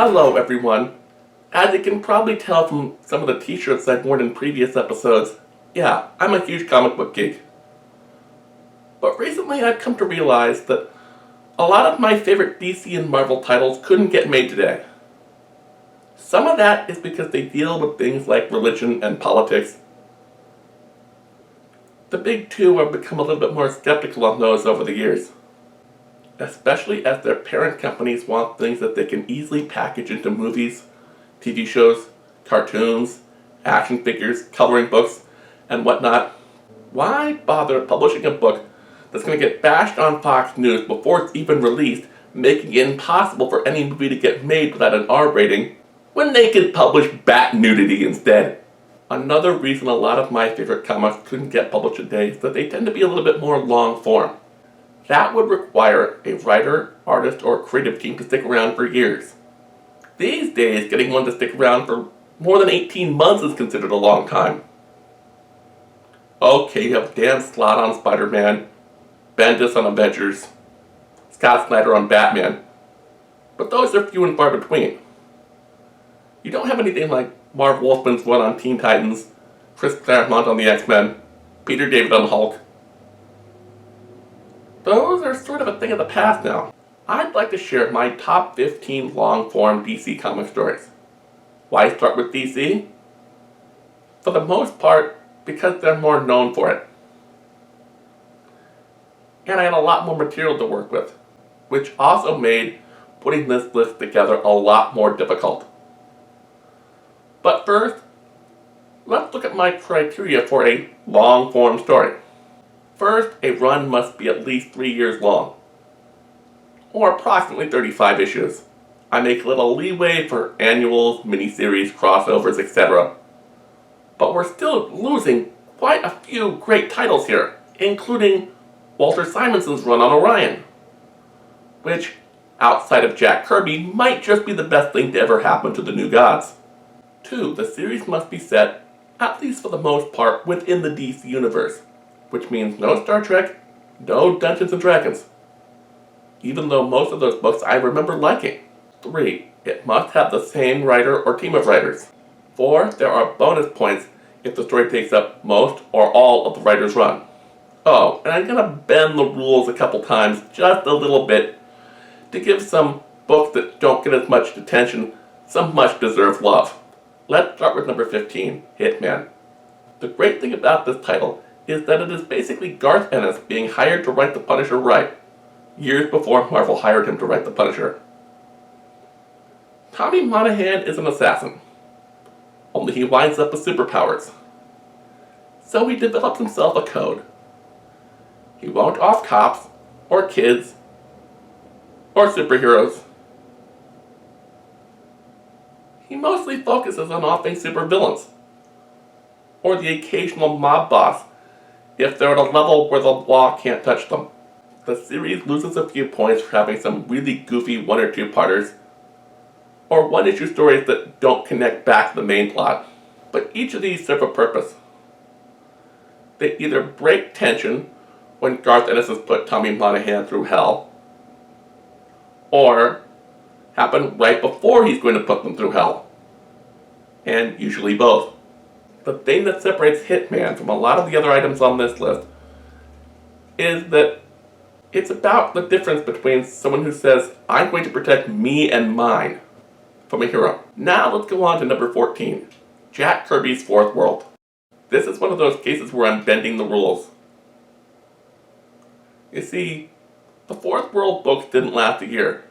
Hello everyone. As you can probably tell from some of the t-shirts I've worn in previous episodes, yeah, I'm a huge comic book geek. But recently I've come to realize that a lot of my favorite DC and Marvel titles couldn't get made today. Some of that is because they deal with things like religion and politics. The big two have become a little bit more skeptical on those over the years, especially as their parent companies want things that they can easily package into movies, TV shows, cartoons, action figures, coloring books, and whatnot. Why bother publishing a book that's going to get bashed on Fox News before it's even released, making it impossible for any movie to get made without an R rating, when they could publish bat nudity instead? Another reason a lot of my favorite comics couldn't get published today is that they tend to be a little bit more long form. That would require a writer, artist, or creative team to stick around for years. These days, getting one to stick around for more than 18 months is considered a long time. Okay, you have Dan Slott on Spider-Man, Bendis on Avengers, Scott Snyder on Batman, but those are few and far between. You don't have anything like Marv Wolfman's run on Teen Titans, Chris Claremont on the X-Men, Peter David on Hulk. Those are sort of a thing of the past now. I'd like to share my top 15 long-form DC comic stories. Why start with DC? For the most part, because they're more known for it. And I had a lot more material to work with, which also made putting this list together a lot more difficult. But first, let's look at my criteria for a long-form story. First, a run must be at least 3 years long, or approximately 35 issues. I make a little leeway for annuals, miniseries, crossovers, etc. But we're still losing quite a few great titles here, including Walter Simonson's run on Orion, which, outside of Jack Kirby, might just be the best thing to ever happen to the New Gods. 2. The series must be set, at least for the most part, within the DC universe, which means no Star Trek, no Dungeons & Dragons, even though most of those books I remember liking. 3. It must have the same writer or team of writers. 4. There are bonus points if the story takes up most or all of the writer's run. Oh, and I'm going to bend the rules a couple times, just a little bit, to give some books that don't get as much attention some much-deserved love. Let's start with number 15, Hitman. The great thing about this title is that it is basically Garth Ennis being hired to write The Punisher right, years before Marvel hired him to write The Punisher. Tommy Monahan is an assassin, only he winds up with superpowers. So he develops himself a code. He won't off cops, or kids, or superheroes. He mostly focuses on offing supervillains, or the occasional mob boss if they're at a level where the law can't touch them. The series loses a few points for having some really goofy 1 or 2 parters, or 1-issue stories that don't connect back to the main plot. But each of these serve a purpose. They either break tension when Garth Ennis has put Tommy Monahan through hell, or happen right before he's going to put them through hell. And usually both. The thing that separates Hitman from a lot of the other items on this list is that it's about the difference between someone who says, I'm going to protect me and mine, from a hero. Now let's go on to number 14, Jack Kirby's Fourth World. This is one of those cases where I'm bending the rules. You see, the Fourth World books didn't last a year,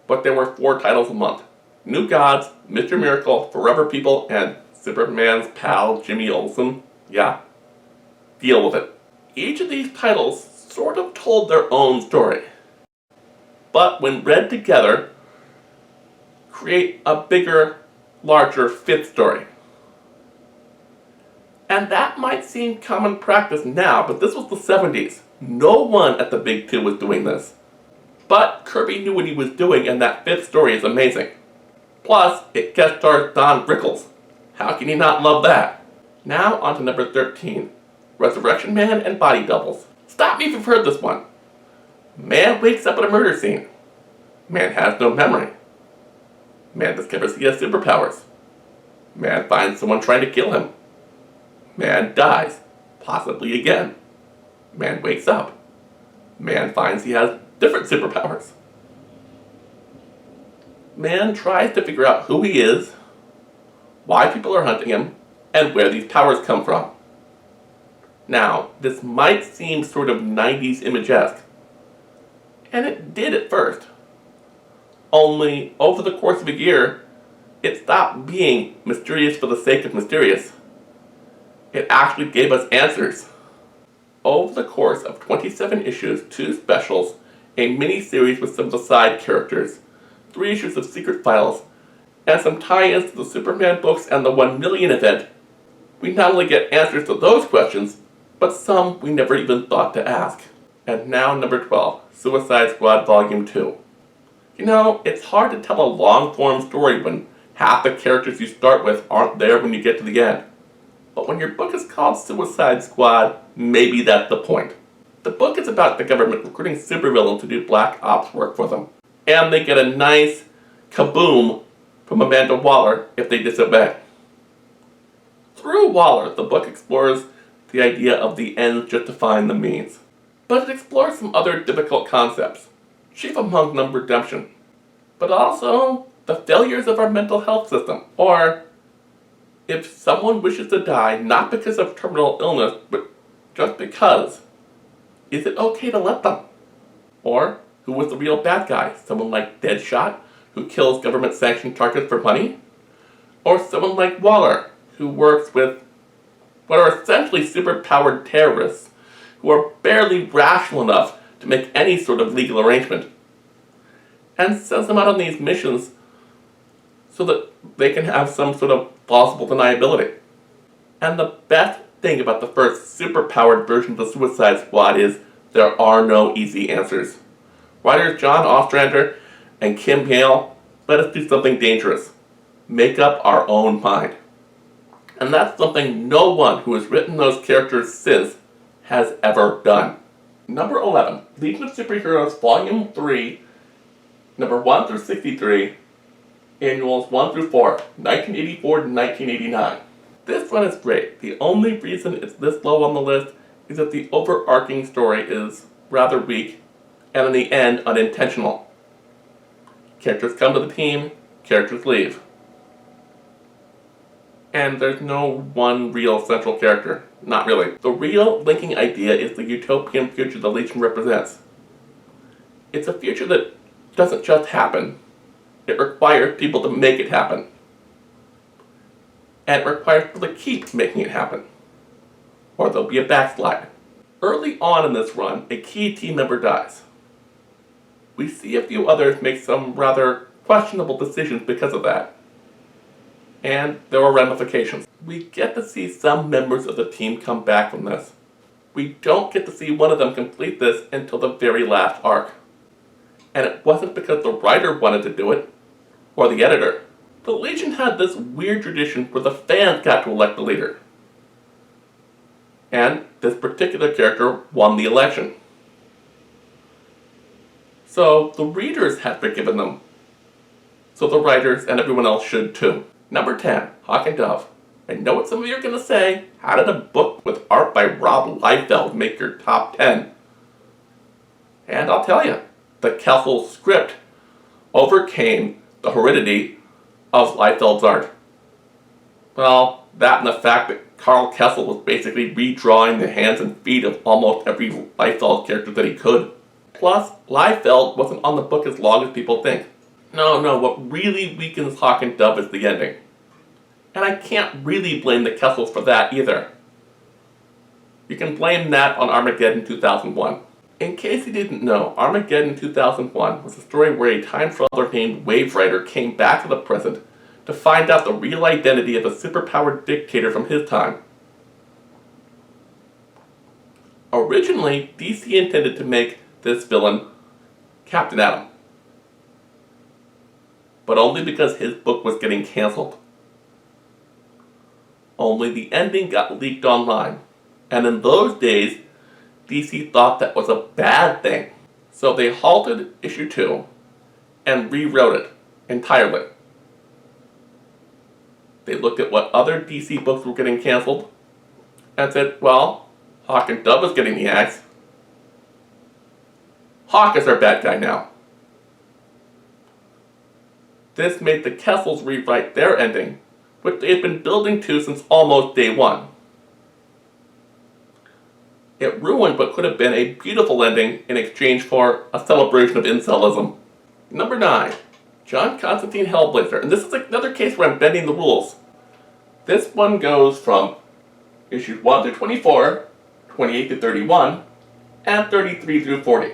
but there were 4 titles a month. New Gods, Mr. Miracle, Forever People, and Superman's pal Jimmy Olsen. Yeah, deal with it. Each of these titles sort of told their own story, but when read together, create a bigger, larger 5th story. And that might seem common practice now, but this was the 70s. No one at the big 2 was doing this. But Kirby knew what he was doing, and that 5th story is amazing. Plus, it guest stars Don Rickles. How can you not love that? Now on to number 13, Resurrection Man and Body Doubles. Stop me if you've heard this one. Man wakes up at a murder scene. Man has no memory. Man discovers he has superpowers. Man finds someone trying to kill him. Man dies, possibly again. Man wakes up. Man finds he has different superpowers. Man tries to figure out who he is, why people are hunting him, and where these powers come from. Now, this might seem sort of 90s image-esque, and it did at first. Only, over the course of a year, it stopped being mysterious for the sake of mysterious. It actually gave us answers. Over the course of 27 issues, 2 specials, a mini-series with some of the side characters, 3 issues of Secret Files, and some tie-ins to the Superman books and the 1 million event, we not only get answers to those questions, but some we never even thought to ask. And now number 12, Suicide Squad Volume 2. You know, it's hard to tell a long-form story when half the characters you start with aren't there when you get to the end. But when your book is called Suicide Squad, maybe that's the point. The book is about the government recruiting supervillains to do black ops work for them. And they get a nice kaboom from Amanda Waller if they disobey. Through Waller, the book explores the idea of the ends justifying the means. But it explores some other difficult concepts, chief among them redemption, but also the failures of our mental health system, or if someone wishes to die not because of terminal illness, but just because, is it okay to let them? Or who was the real bad guy? Someone like Deadshot, who kills government-sanctioned targets for money? Or someone like Waller, who works with what are essentially superpowered terrorists who are barely rational enough to make any sort of legal arrangement, and sends them out on these missions so that they can have some sort of plausible deniability. And the best thing about the first superpowered version of the Suicide Squad is there are no easy answers. Writers John Ostrander and Kim Yale let us do something dangerous. Make up our own mind. And that's something no one who has written those characters since has ever done. Number 11, Legion of Superheroes Volume 3, number 1 through 63, annuals 1 through 4, 1984 to 1989. This run is great. The only reason it's this low on the list is that the overarching story is rather weak, and in the end, unintentional. Characters come to the team, characters leave. And there's no one real central character. Not really. The real linking idea is the utopian future the Legion represents. It's a future that doesn't just happen. It requires people to make it happen. And it requires people to keep making it happen. Or there'll be a backslide. Early on in this run, a key team member dies. We see a few others make some rather questionable decisions because of that. And there are ramifications. We get to see some members of the team come back from this. We don't get to see one of them complete this until the very last arc. And it wasn't because the writer wanted to do it, or the editor. The Legion had this weird tradition where the fans got to elect the leader. And this particular character won the election. So the readers have forgiven them. So the writers and everyone else should too. Number 10, Hawk and Dove. I know what some of you are going to say. How did a book with art by Rob Liefeld make your top 10? And I'll tell you, the Kessel script overcame the horridity of Liefeld's art. Well, that and the fact that Carl Kessel was basically redrawing the hands and feet of almost every Liefeld character that he could. Plus, Liefeld wasn't on the book as long as people think. No, what really weakens Hawk and Dove is the ending. And I can't really blame the Kessels for that either. You can blame that on Armageddon 2001. In case you didn't know, Armageddon 2001 was a story where a time traveler named Wave Rider came back to the present to find out the real identity of a superpowered dictator from his time. Originally, DC intended to make this villain Captain Atom, but only because his book was getting cancelled. Only the ending got leaked online, and in those days, DC thought that was a bad thing. So they halted issue 2 and rewrote it entirely. They looked at what other DC books were getting canceled and said, well, Hawk and Dove is getting the axe. Hawk is our bad guy now. This made the Kessels rewrite their ending, which they had been building to since almost day one. It ruined what could have been a beautiful ending in exchange for a celebration of incelism. Number 9. John Constantine Hellblazer. And this is another case where I'm bending the rules. This one goes from issues 1 through 24, 28 to 31, and 33 through 40.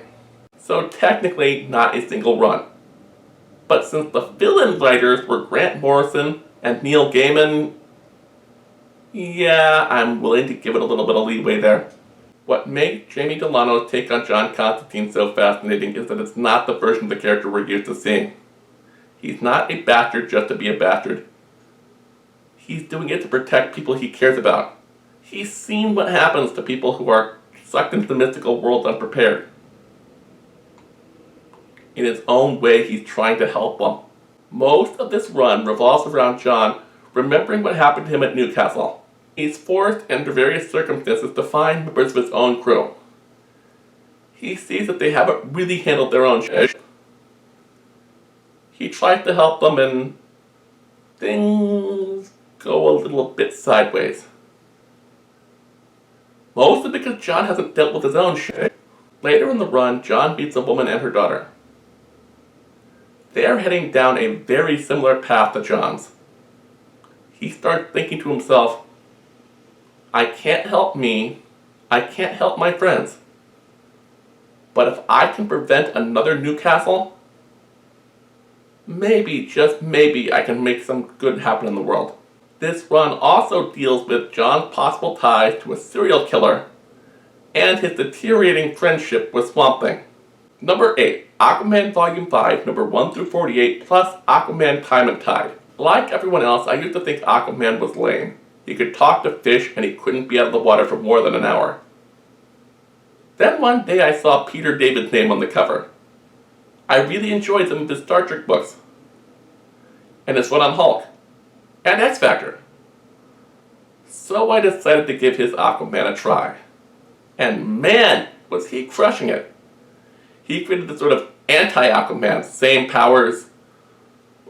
So technically not a single run. But since the fill-in writers were Grant Morrison and Neil Gaiman, yeah, I'm willing to give it a little bit of leeway there. What makes Jamie Delano's take on John Constantine so fascinating is that it's not the version of the character we're used to seeing. He's not a bastard just to be a bastard. He's doing it to protect people he cares about. He's seen what happens to people who are sucked into the mystical world unprepared. In his own way, he's trying to help them. Most of this run revolves around John remembering what happened to him at Newcastle. He's forced, under various circumstances, to find members of his own crew. He sees that they haven't really handled their own shit. He tries to help them, and things go a little bit sideways. Mostly because John hasn't dealt with his own shit. Later in the run, John meets a woman and her daughter. They are heading down a very similar path to John's. He starts thinking to himself, I can't help me, I can't help my friends. But if I can prevent another Newcastle, maybe, just maybe, I can make some good happen in the world. This run also deals with John's possible ties to a serial killer and his deteriorating friendship with Swamp Thing. Number 8, Aquaman Volume 5, number 1 through 48, plus Aquaman Time and Tide. Like everyone else, I used to think Aquaman was lame. He could talk to fish and he couldn't be out of the water for more than an hour. Then one day I saw Peter David's name on the cover. I really enjoyed some of his Star Trek books. And his one on Hulk. And X-Factor. So I decided to give his Aquaman a try. And man, was he crushing it. He created this sort of anti-Aquaman, same powers,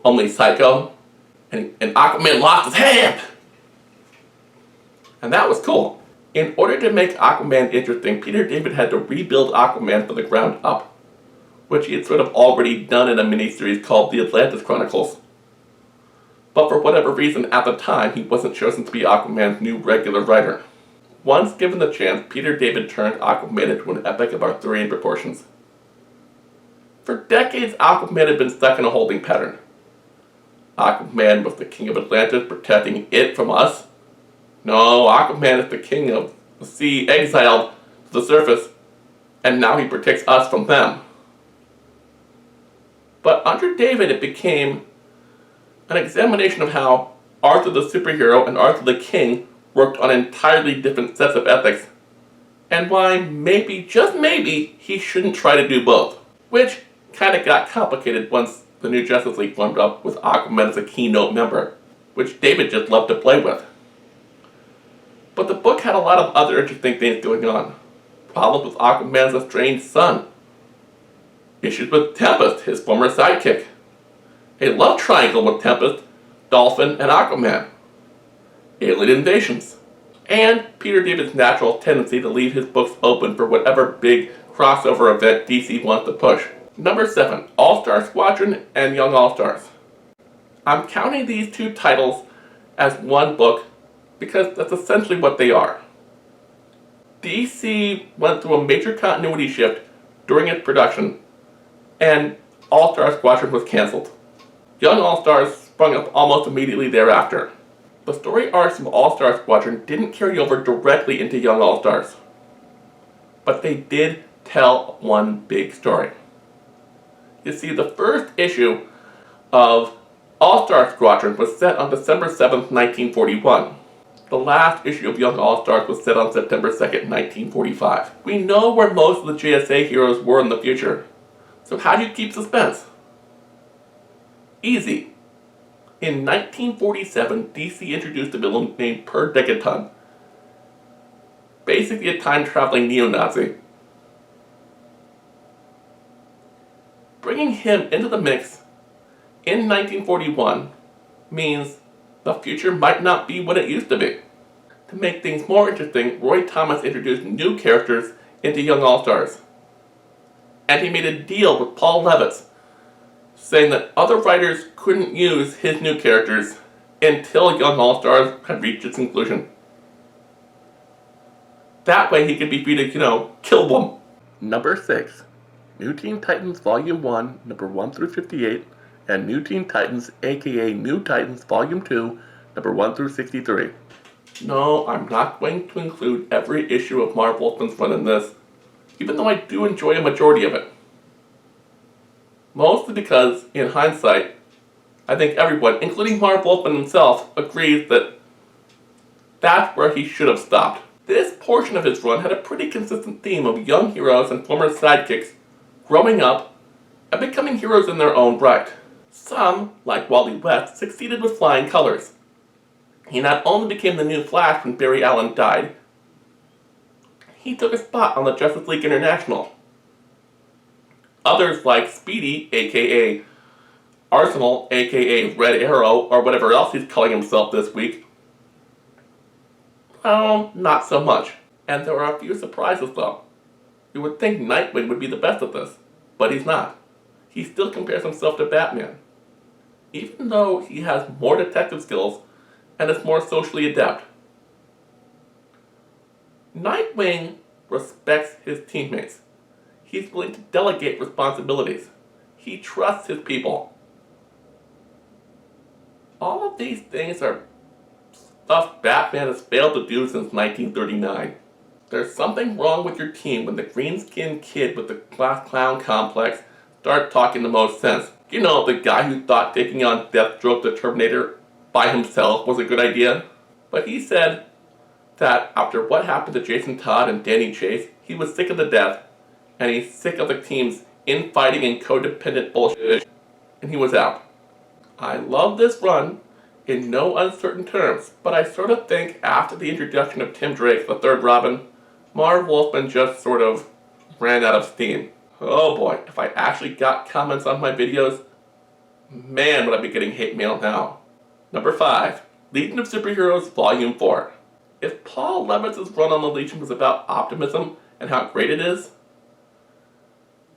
only psycho, and Aquaman lost his hand! And that was cool. In order to make Aquaman interesting, Peter David had to rebuild Aquaman from the ground up, which he had sort of already done in a miniseries called The Atlantis Chronicles. But for whatever reason, at the time, he wasn't chosen to be Aquaman's new regular writer. Once given the chance, Peter David turned Aquaman into an epic of Arthurian proportions. For decades, Aquaman had been stuck in a holding pattern. Aquaman was the king of Atlantis, protecting it from us. No, Aquaman is the king of the sea, exiled to the surface, and now he protects us from them. But under David, it became an examination of how Arthur the superhero and Arthur the king worked on entirely different sets of ethics, and why maybe, just maybe, he shouldn't try to do both. Which kind of got complicated once the new Justice League formed up with Aquaman as a keynote member, which David just loved to play with. But the book had a lot of other interesting things going on. Problems with Aquaman's estranged son. Issues with Tempest, his former sidekick. A love triangle with Tempest, Dolphin, and Aquaman. Alien invasions. And Peter David's natural tendency to leave his books open for whatever big crossover event DC wants to push. Number 7, All-Star Squadron and Young All-Stars. I'm counting these two titles as one book because that's essentially what they are. DC went through a major continuity shift during its production, and All-Star Squadron was cancelled. Young All-Stars sprung up almost immediately thereafter. The story arcs of All-Star Squadron didn't carry over directly into Young All-Stars, but they did tell one big story. You see, the first issue of All-Star Squadron was set on December 7th, 1941. The last issue of Young All-Stars was set on September 2nd, 1945. We know where most of the JSA heroes were in the future. So how do you keep suspense? Easy. In 1947, DC introduced a villain named Per Degaton, basically a time-traveling neo-Nazi. Bringing him into the mix in 1941 means the future might not be what it used to be. To make things more interesting, Roy Thomas introduced new characters into Young All-Stars. And he made a deal with Paul Levitz, saying that other writers couldn't use his new characters until Young All-Stars had reached its conclusion. That way he could be free to, kill them. Number 6. New Teen Titans Volume 1, number 1 through 58, and New Teen Titans, aka New Titans Volume 2, number 1 through 63. No, I'm not going to include every issue of Marv Wolfman's run in this, even though I do enjoy a majority of it. Mostly because, in hindsight, I think everyone, including Marv Wolfman himself, agrees that that's where he should have stopped. This portion of his run had a pretty consistent theme of young heroes and former sidekicks growing up and becoming heroes in their own right. Some, like Wally West, succeeded with flying colors. He not only became the new Flash when Barry Allen died, he took a spot on the Justice League International. Others like Speedy, aka Arsenal, aka Red Arrow, or whatever else he's calling himself this week, well, not so much. And there are a few surprises though. You would think Nightwing would be the best at this, but he's not. He still compares himself to Batman, even though he has more detective skills and is more socially adept. Nightwing respects his teammates. He's willing to delegate responsibilities. He trusts his people. All of these things are stuff Batman has failed to do since 1939. There's something wrong with your team when the green-skinned kid with the class clown complex starts talking the most sense. You know, the guy who thought taking on Deathstroke the Terminator by himself was a good idea. But he said that after what happened to Jason Todd and Danny Chase, he was sick of the death, and he's sick of the team's infighting and codependent bullshit, and he was out. I love this run in no uncertain terms, but I sort of think after the introduction of Tim Drake, the third Robin, Marv Wolfman just sort of ran out of steam. Oh boy, if I actually got comments on my videos, man would I be getting hate mail now. Number 5, Legion of Superheroes Volume 4. If Paul Levitz's run on the Legion was about optimism and how great it is,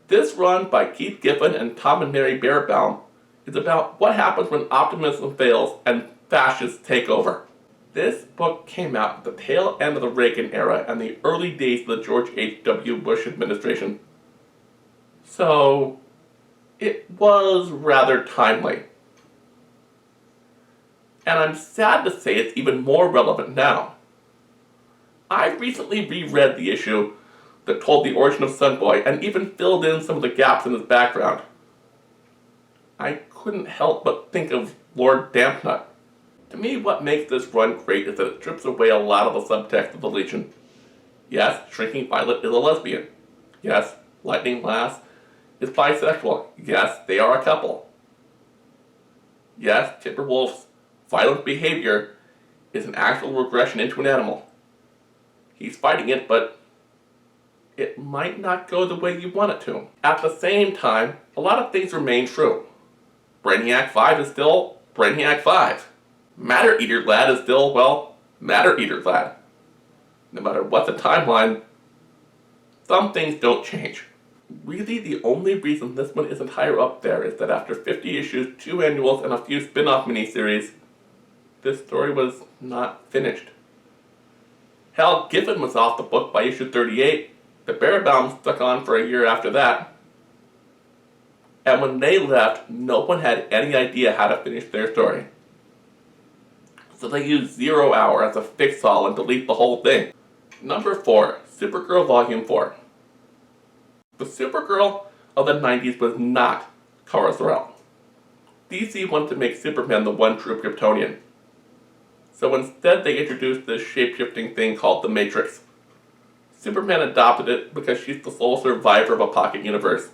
this run by Keith Giffen and Tom and Mary Baerbaum is about what happens when optimism fails and fascists take over. This book came out at the tail end of the Reagan era and the early days of the George H.W. Bush administration. So, it was rather timely. And I'm sad to say it's even more relevant now. I recently reread the issue that told the origin of Sunboy and even filled in some of the gaps in his background. I couldn't help but think of Lord Dampnut. To me, what makes this run great is that it strips away a lot of the subtext of the Legion. Yes, Shrinking Violet is a lesbian. Yes, Lightning Lass is bisexual. Yes, they are a couple. Yes, Timberwolf's violent behavior is an actual regression into an animal. He's fighting it, but it might not go the way you want it to. At the same time, a lot of things remain true. Brainiac 5 is still Brainiac 5. Matter Eater Lad is still, well, Matter Eater Lad. No matter what the timeline, some things don't change. Really, the only reason this one isn't higher up there is that after 50 issues, 2 annuals, and a few spin-off miniseries, this story was not finished. Hal Giffen was off the book by issue 38. The Baerbaums stuck on for a year after that. And when they left, no one had any idea how to finish their story. So they used 0 Hour as a fix-all and delete the whole thing. Number 4, Supergirl Volume 4. The Supergirl of the 90s was not Kara Zor-El. DC wanted to make Superman the one true Kryptonian. So instead they introduced this shape-shifting thing called the Matrix. Superman adopted it because she's the sole survivor of a pocket universe.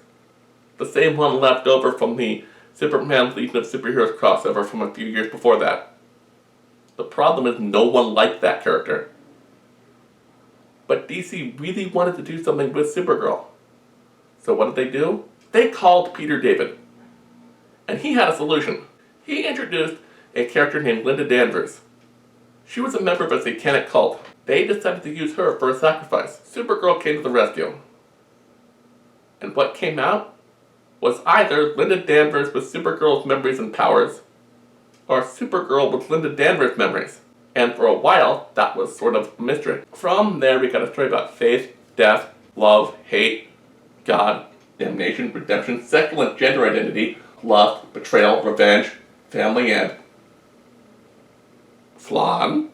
The same one left over from the Superman Legion of Superheroes crossover from a few years before that. The problem is no one liked that character. But DC really wanted to do something with Supergirl. So what did they do? They called Peter David. And he had a solution. He introduced a character named Linda Danvers. She was a member of a satanic cult. They decided to use her for a sacrifice. Supergirl came to the rescue. And what came out was either Linda Danvers with Supergirl's memories and powers, or Supergirl with Linda Danvers' memories. And for a while, that was sort of a mystery. From there, we got a story about faith, death, love, hate, God, damnation, redemption, sexual and gender identity, lust, betrayal, revenge, family, and flan.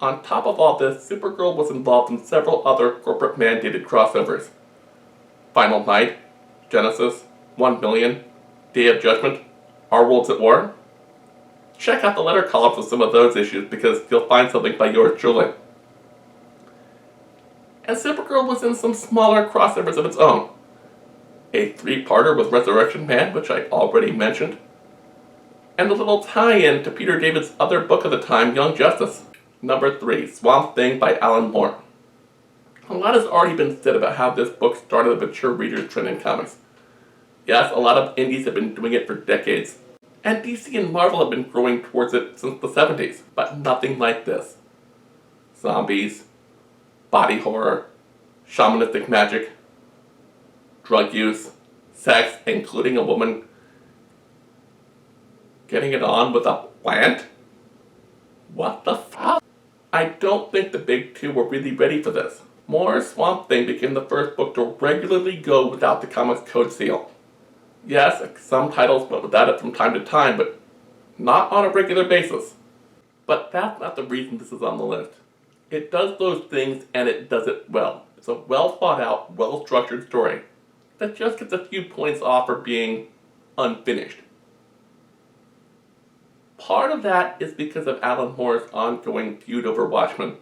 On top of all this, Supergirl was involved in several other corporate-mandated crossovers. Final Night, Genesis, 1 Million, Day of Judgment, Our Worlds at War. Check out the letter columns of some of those issues because you'll find something by yours truly. And Supergirl was in some smaller crossovers of its own. A 3-parter with Resurrection Man, which I already mentioned, and a little tie-in to Peter David's other book of the time, Young Justice. Number 3, Swamp Thing by Alan Moore. A lot has already been said about how this book started a mature reader's trend in comics. Yes, a lot of indies have been doing it for decades, and DC and Marvel have been growing towards it since the 70s, but nothing like this. Zombies, body horror, shamanistic magic, drug use, sex, including a woman getting it on with a plant? What the fuck? I don't think the big two were really ready for this. Moore's Swamp Thing became the first book to regularly go without the Comics Code seal. Yes, some titles went without it from time to time, but not on a regular basis. But that's not the reason this is on the list. It does those things, and it does it well. It's a well thought out, well structured story that just gets a few points off for being unfinished. Part of that is because of Alan Moore's ongoing feud over Watchmen.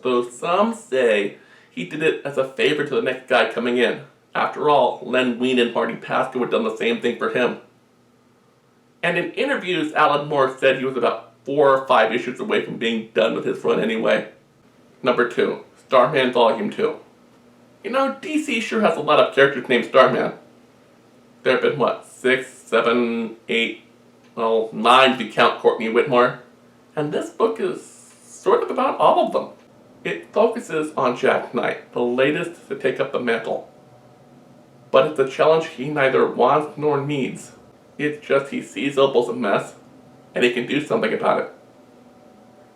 Though some say he did it as a favor to the next guy coming in. After all, Len Wein and Marty Pasco had done the same thing for him. And in interviews, Alan Moore said he was about 4 or 5 issues away from being done with his run anyway. Number 2, Starman Volume 2. You know, DC sure has a lot of characters named Starman. There have been, 6, 7, 8, 9 if you count Courtney Whitmore. And this book is sort of about all of them. It focuses on Jack Knight, the latest to take up the mantle. But it's a challenge he neither wants nor needs. It's just he sees Opal's a mess, and he can do something about it.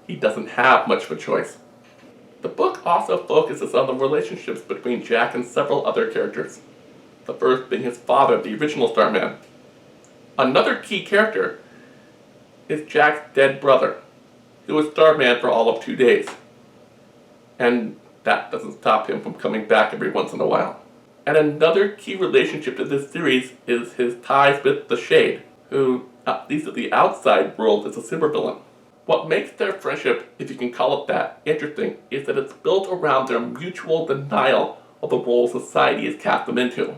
He doesn't have much of a choice. The book also focuses on the relationships between Jack and several other characters. The first being his father, the original Starman. Another key character is Jack's dead brother, who was Starman for all of 2 days. And that doesn't stop him from coming back every once in a while. And another key relationship to this series is his ties with the Shade, who, at least at the outside world, is a supervillain. What makes their friendship, if you can call it that, interesting is that it's built around their mutual denial of the role society has cast them into.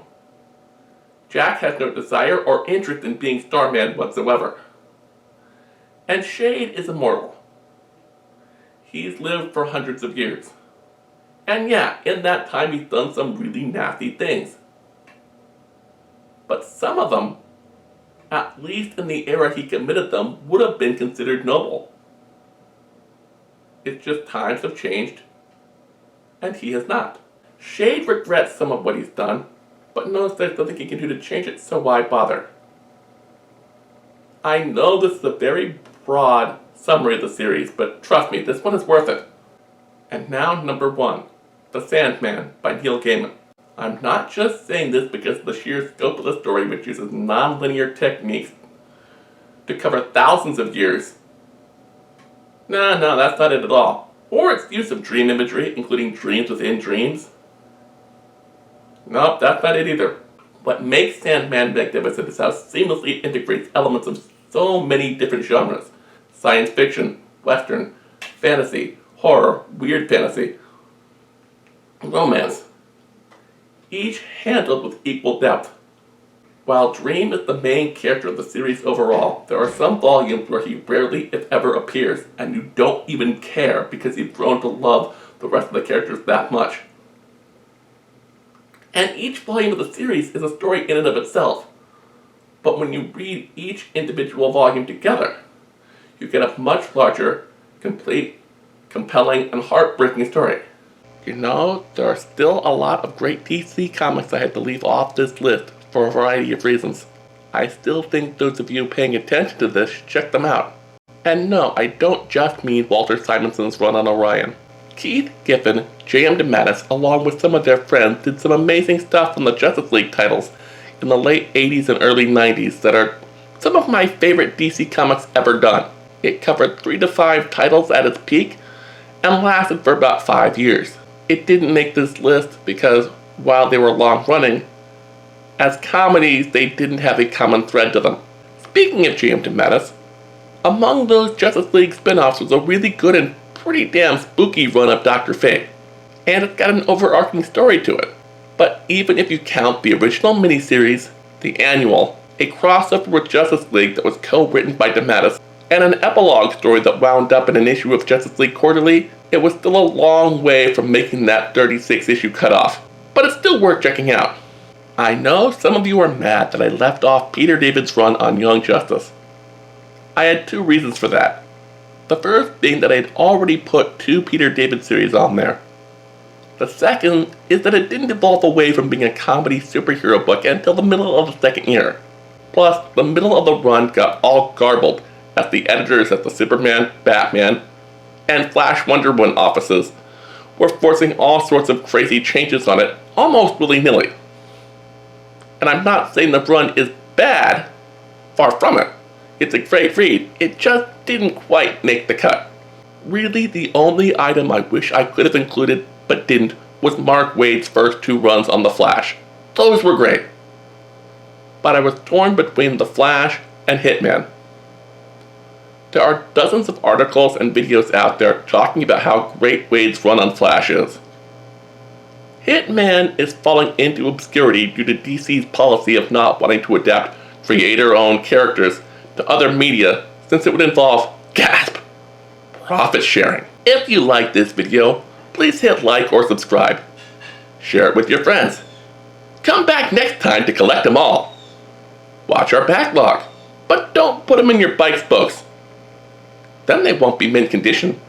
Jack has no desire or interest in being Starman whatsoever. And Shade is immortal. He's lived for hundreds of years. And yeah, in that time he's done some really nasty things. But some of them, at least in the era he committed them, would have been considered noble. It's just times have changed, and he has not. Shade regrets some of what he's done, but knows there's nothing he can do to change it, so why bother? I know this is a very broad summary of the series, but trust me, this one is worth it. And now number 1, The Sandman by Neil Gaiman. I'm not just saying this because of the sheer scope of the story, which uses non-linear techniques to cover thousands of years. No, that's not it at all. Or its use of dream imagery, including dreams within dreams. Nope, that's not it either. What makes Sandman magnificent is how seamlessly it integrates elements of so many different genres. Science fiction, western, fantasy, horror, weird fantasy, romance. Each handled with equal depth. While Dream is the main character of the series overall, there are some volumes where he rarely, if ever, appears, and you don't even care because you've grown to love the rest of the characters that much. And each volume of the series is a story in and of itself. But when you read each individual volume together, you get a much larger, complete, compelling, and heartbreaking story. You know, there are still a lot of great DC comics I had to leave off this list for a variety of reasons. I still think those of you paying attention to this should check them out. And no, I don't just mean Walter Simonson's run on Orion. Keith Giffen, J.M. DeMatteis, along with some of their friends, did some amazing stuff on the Justice League titles in the late 80s and early 90s that are some of my favorite DC comics ever done. It covered 3 to 5 titles at its peak and lasted for about 5 years. It didn't make this list because, while they were long-running, as comedies they didn't have a common thread to them. Speaking of J.M. DeMatteis, among those Justice League spin-offs was a really good and pretty damn spooky run of Dr. Fate, and it's got an overarching story to it. But even if you count the original miniseries, the annual, a crossover with Justice League that was co-written by DeMatteis, and an epilogue story that wound up in an issue of Justice League Quarterly, it was still a long way from making that 36-issue cutoff. But it's still worth checking out. I know some of you are mad that I left off Peter David's run on Young Justice. I had 2 reasons for that. The first being that I had already put 2 Peter David series on there. The second is that it didn't evolve away from being a comedy superhero book until the middle of the second year. Plus, the middle of the run got all garbled as the editors at the Superman, Batman, and Flash Wonder Woman offices were forcing all sorts of crazy changes on it almost willy-nilly. And I'm not saying the run is bad, far from it. It's a great read, it just didn't quite make the cut. Really, the only item I wish I could have included, but didn't, was Mark Waid's first 2 runs on The Flash. Those were great. But I was torn between The Flash and Hitman. There are dozens of articles and videos out there talking about how great Waid's run on Flash is. Hitman is falling into obscurity due to DC's policy of not wanting to adapt creator-owned characters to other media since it would involve, gasp, profit sharing. If you like this video, please hit like or subscribe. Share it with your friends. Come back next time to collect them all. Watch our backlog, but don't put them in your bike spokes. Then they won't be mint condition